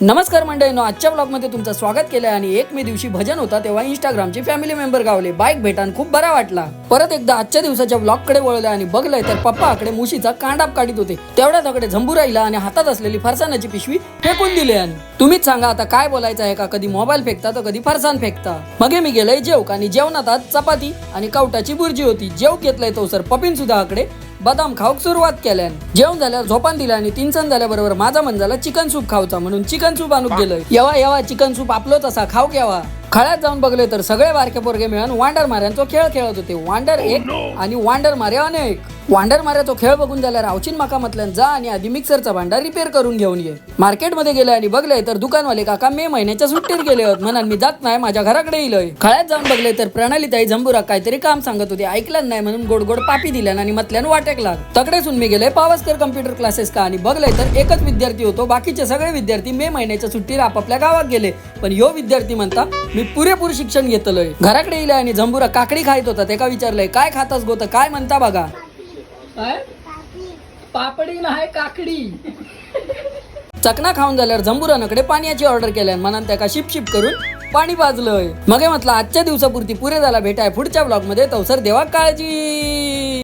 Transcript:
नमस्कार मंडळींनो, आजच्या ब्लॉगमध्ये तुमचं स्वागत केलं आणि 1 मे दिवशी भजन होता तेव्हा इंस्टाग्रामचे फॅमिली मेंबर गावले. बाईक भेटान खूप बरा वाटला. परत एकदा आजच्या दिवसाच्या ब्लॉगकडे वळले आणि बघलंय तर पप्पा आकडे मुशीचा कांडाप काढीत होते. तेवढ्यात आकडे झंबू राहिला आणि हातात असलेली फरसाणाची पिशवी फेकून दिली. आणि तुम्हीच सांगा आता काय बोलायचं आहे का? कधी मोबाईल फेकता तर कधी फरसाण फेकता. मग मी गेलोय जेवक आणि जेवणात आज चपाती आणि कवटाची बुर्जी होती. जेव घेतलंय तो सर पपिन सुद्धा आकडे बदाम खाऊक सुरुवात केल्यान. जेवण झाल्यावर झोपान दिला आणि 3 सण झाल्याबरोबर माझा मन झाला चिकन सूप खाऊचा, म्हणून चिकन सूप आणून गेलोय. येवा चिकन सूप आपलोच असा खाऊ केवा. खळ्यात जाऊन बघले तर सगळे बारके पोरगे मिळून वांडर माऱ्यांचा खेळ खेळत होते. वांडर एक आणि वांडर मारे अनेक. वांडर माऱ्याचा खेळ बघून झाल्यावर आवचीन माका म्हटल्यान जा आणि आधी मिक्सरचा भांडा रिपेअर करून घेऊन ये. मार्केटमध्ये गेले आणि बघले तर दुकानवाले काका मे महिन्याच्या सुट्टीत गेले होत, म्हणून मी जात नाही, माझ्या घराकडे येलोय. खळ्यात जाऊन बघले तर प्रणाली ताई झंबुरा काहीतरी काम सांगत होते. ऐकलं नाही म्हणून गोड गोड पापी दिल्यान आणि मतल्यान वाटेक लाग. तकडेसून मी गेले पावसकर कम्प्युटर क्लासेस का आणि बघले तर एकच विद्यार्थी होतो. बाकीचे सगळे विद्यार्थी मे महिन्याच्या सुट्टीत आपापल्या गावात गेले. पण ह्यो विद्यार्थी म्हणता मी पुरेपूर शिक्षण घेतलंय. घराकडे येईल आणि झंबुरा काकडी खायत होता. ते का विचारलंय काय खातस गोत, काय म्हणता बघा. पापडी नाही काकडी. चकना खाऊन झाल्यावर झंबुरानकडे पाण्याची ऑर्डर केल्या, म्हणून त्याका शिप शिप करून पाणी पाजलंय. मग म्हटलं आजच्या दिवसापुरती पुरे झाला. भेटाय पुढच्या ब्लॉग मध्ये. तवसर देवा काळजी.